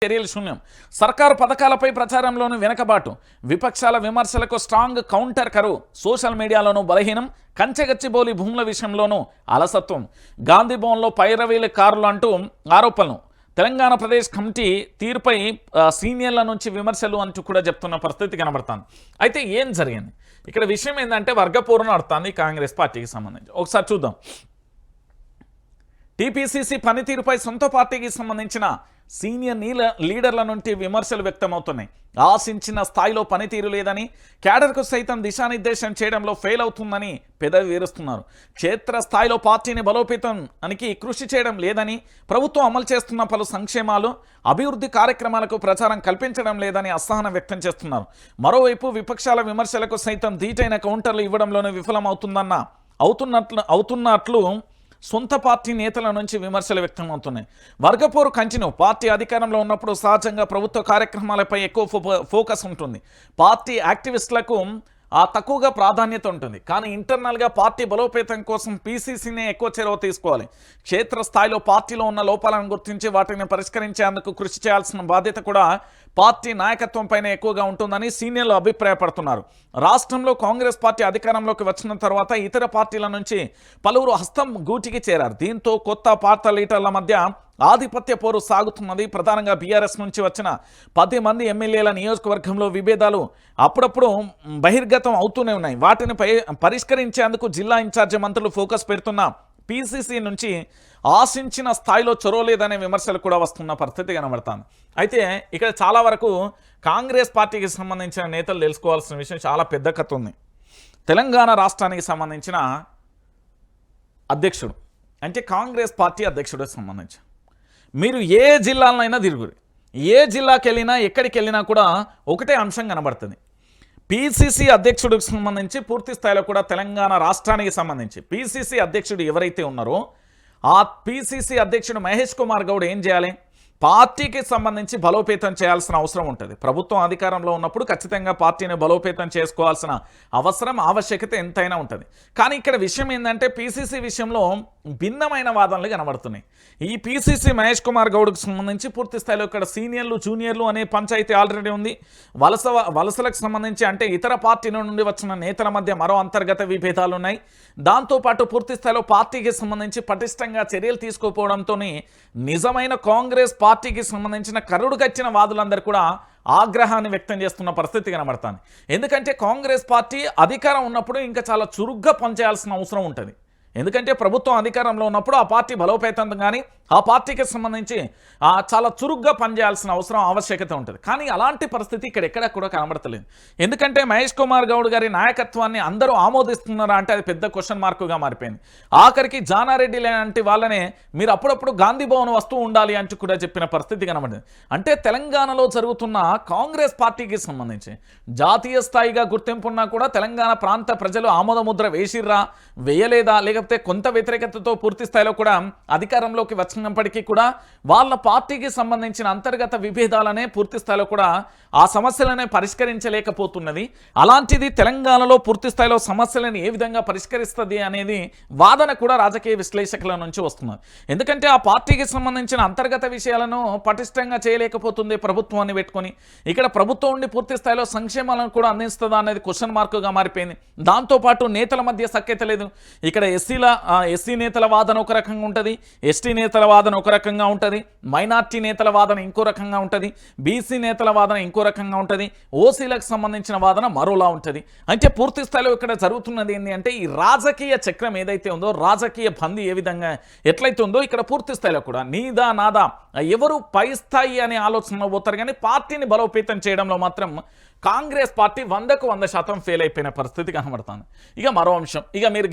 చర్యలు శూన్యం. సర్కారు పథకాలపై ప్రచారంలోనూ వెనకబాటు, విపక్షాల విమర్శలకు స్ట్రాంగ్ కౌంటర్ కరువు, సోషల్ మీడియాలోనూ బలహీనం, కంచెగచ్చిబౌలి భూముల విషయంలోనూ అలసత్వం, గాంధీ భవన్లో పైరవీల కారులు అంటూ ఆరోపణలు, తెలంగాణ ప్రదేశ్ కమిటీ తీరుపై సీనియర్ల నుంచి విమర్శలు అంటూ కూడా చెప్తున్న పరిస్థితి కనబడుతుంది. అయితే ఏం జరిగింది ఇక్కడ? విషయం ఏంటంటే వర్గపోరును నడుస్తుంది కాంగ్రెస్ పార్టీకి సంబంధించి. ఒకసారి చూద్దాం. టీపీసీసీ పనితీరుపై సొంత పార్టీకి సంబంధించిన సీనియర్ లీడర్ల నుండి విమర్శలు వ్యక్తమవుతున్నాయి. ఆశించిన స్థాయిలో పనితీరు లేదని, క్యాడర్కు సైతం దిశానిర్దేశం చేయడంలో ఫెయిల్ అవుతుందని పెదవి వీరుస్తున్నారు. క్షేత్రస్థాయిలో పార్టీని బలోపేతానికి కృషి చేయడం లేదని, ప్రభుత్వం అమలు చేస్తున్న పలు సంక్షేమాలు, అభివృద్ధి కార్యక్రమాలకు ప్రచారం కల్పించడం లేదని అసహనం వ్యక్తం చేస్తున్నారు. మరోవైపు విపక్షాల విమర్శలకు సైతం ధీటైన కౌంటర్లు ఇవ్వడంలోనే అవుతున్నట్లు సొంత పార్టీ నేతల నుంచి విమర్శలు వ్యక్తమవుతున్నాయి. వర్గపోరు కంటిన్యూ. పార్టీ అధికారంలో ఉన్నప్పుడు సహజంగా ప్రభుత్వ కార్యక్రమాలపై ఎక్కువ ఫోకస్ ఉంటుంది. పార్టీ యాక్టివిస్టులకు తక్కువగా ప్రాధాన్యత ఉంటుంది. కానీ ఇంటర్నల్గా పార్టీ బలోపేతం కోసం పీసీసీనే ఎక్కువ చొరవ తీసుకోవాలి. క్షేత్రస్థాయిలో పార్టీలో ఉన్న లోపాలను గుర్తించి వాటిని పరిష్కరించేందుకు కృషి చేయాల్సిన బాధ్యత కూడా పార్టీ నాయకత్వం పైన ఎక్కువగా ఉంటుందని సీనియర్లు అభిప్రాయపడుతున్నారు. రాష్ట్రంలో కాంగ్రెస్ పార్టీ అధికారంలోకి వచ్చిన తర్వాత ఇతర పార్టీల నుంచి పలువురు హస్తం గూటికి చేరారు. దీంతో కొత్త పార్టీ లీడర్ల మధ్య ఆధిపత్య పోరు సాగుతున్నది. ప్రధానంగా బీఆర్ఎస్ నుంచి వచ్చిన 10 మంది ఎమ్మెల్యేల నియోజకవర్గంలో విభేదాలు అప్పుడప్పుడు బహిర్గతం అవుతూనే ఉన్నాయి. వాటిని పరిష్కరించేందుకు జిల్లా ఇన్ఛార్జి మంత్రులు ఫోకస్ పెడుతున్న పీసీసీ నుంచి ఆశించిన స్థాయిలో చొరవ లేదనే విమర్శలు కూడా వస్తున్న పరిస్థితి కనబడుతుంది. అయితే ఇక్కడ చాలా వరకు కాంగ్రెస్ పార్టీకి సంబంధించిన నేతలు తెలుసుకోవాల్సిన విషయం చాలా పెద్ద కథ ఉంది. తెలంగాణ రాష్ట్రానికి సంబంధించిన అధ్యక్షుడు అంటే కాంగ్రెస్ పార్టీ అధ్యక్షుడికి సంబంధించి మీరు ఏ జిల్లాలైనా తిరుగురు, ఏ జిల్లాకి వెళ్ళినా ఎక్కడికి వెళ్ళినా కూడా ఒకటే అంశం కనబడుతుంది. పీసీసీ అధ్యక్షుడికి సంబంధించి పూర్తి స్థాయిలో కూడా తెలంగాణ రాష్ట్రానికి సంబంధించి పీసీసీ అధ్యక్షుడు ఎవరైతే ఉన్నారో ఆ పీసీసీ అధ్యక్షుడు మహేష్ కుమార్ గౌడ్ ఏం చేయాలి? పార్టీకి సంబంధించి బలోపేతం చేయాల్సిన అవసరం ఉంటుంది. ప్రభుత్వం అధికారంలో ఉన్నప్పుడు ఖచ్చితంగా పార్టీని బలోపేతం చేసుకోవాల్సిన ఆవశ్యకత ఎంతైనా ఉంటుంది. కానీ ఇక్కడ విషయం ఏంటంటే పీసీసీ విషయంలో భిన్నమైన వాదనలు కనబడుతున్నాయి. ఈ పీసీసీ మహేష్ కుమార్ గౌడ్కి సంబంధించి పూర్తి స్థాయిలో ఇక్కడ సీనియర్లు జూనియర్లు అనే పంచాయతీ ఆల్రెడీ ఉంది. వలసలకు సంబంధించి అంటే ఇతర పార్టీల నుండి వచ్చిన నేతల మధ్య మరో అంతర్గత విభేదాలు ఉన్నాయి. దాంతోపాటు పూర్తి స్థాయిలో పార్టీకి సంబంధించి పటిష్టంగా చర్యలు తీసుకోకపోవడంతో నిజమైన కాంగ్రెస్ పార్టీకి సంబంధించిన కరుడుగచ్చిన వాదులందరూ కూడా ఆగ్రహాన్ని వ్యక్తం చేస్తున్న పరిస్థితి కనబడుతుంది. ఎందుకంటే కాంగ్రెస్ పార్టీ అధికారం ఉన్నప్పుడు ఇంకా చాలా చురుగ్గా పనిచేయాల్సిన అవసరం ఉంటుంది. ఎందుకంటే ప్రభుత్వం అధికారంలో ఉన్నప్పుడు ఆ పార్టీ బలోపేతం కానీ ఆ పార్టీకి సంబంధించి చాలా చురుగ్గా పనిచేయాల్సిన ఆవశ్యకత ఉంటుంది. కానీ అలాంటి పరిస్థితి ఇక్కడ ఎక్కడ కూడా కనబడతలేదు. ఎందుకంటే మహేష్ కుమార్ గౌడ్ గారి నాయకత్వాన్ని అందరూ ఆమోదిస్తున్నారా అంటే అది పెద్ద క్వశ్చన్ మార్కుగా మారిపోయింది. ఆఖరికి జానారెడ్డి లాంటి వాళ్ళనే మీరు అప్పుడప్పుడు గాంధీ భవన్ వస్తూ ఉండాలి అంటూ కూడా చెప్పిన పరిస్థితి కనబడింది. అంటే తెలంగాణలో జరుగుతున్న కాంగ్రెస్ పార్టీకి సంబంధించి జాతీయ స్థాయిగా గుర్తింపున్నా కూడా తెలంగాణ ప్రాంత ప్రజలు ఆమోదముద్ర వేసిర్రా వేయలేదా, లేకపోతే కొంత వ్యతిరేకతతో పూర్తి స్థాయిలో కూడా అధికారంలోకి వచ్చినప్పటికీ కూడా వాళ్ళ పార్టీకి సంబంధించిన అంతర్గత విభేదాలనే పూర్తి స్థాయిలో కూడా ఆ సమస్యలనే పరిష్కరించలేకపోతున్నది. అలాంటిది తెలంగాణలో పూర్తి స్థాయిలో సమస్యలను ఏ విధంగా పరిష్కరిస్తుంది అనేది వాదన కూడా రాజకీయ విశ్లేషకుల నుంచి వస్తున్నది. ఎందుకంటే ఆ పార్టీకి సంబంధించిన అంతర్గత విషయాలను పటిష్టంగా చేయలేకపోతుంది ప్రభుత్వాన్ని పెట్టుకొని. ఇక్కడ ప్రభుత్వం ఉండి పూర్తి స్థాయిలో సంక్షేమాలను కూడా అందిస్తుందా అనేది క్వశ్చన్ మార్కుగా మారిపోయింది. దాంతోపాటు నేతల మధ్య సఖ్యత లేదు. ఇక్కడ ఎస్సీ నేతల వాదన ఒక రకంగా ఉంటుంది, ఎస్టీ నేతల వాదన ఒక రకంగా ఉంటుంది, మైనార్టీ నేతల వాదన ఇంకో రకంగా ఉంటుంది, బీసీ నేతల వాదన ఇంకో రకంగా ఉంటుంది, ఓసీలకు సంబంధించిన వాదన మరోలా ఉంటుంది. అంటే పూర్తి స్థాయిలో ఇక్కడ జరుగుతున్నది ఏంటి అంటే ఈ రాజకీయ చక్రం ఏదైతే ఉందో, రాజకీయ బందీ ఏ విధంగా ఎట్లయితే ఉందో ఇక్కడ పూర్తి స్థాయిలో కూడా నీదా నాదా ఎవరు పై స్థాయి అనే ఆలోచనలో పోతారు. కానీ పార్టీని బలోపేతం చేయడంలో మాత్రం కాంగ్రెస్ పార్టీ 100% ఫెయిల్ అయిపోయిన పరిస్థితి కనబడుతుంది. ఇక మరో అంశం, ఇక మీరు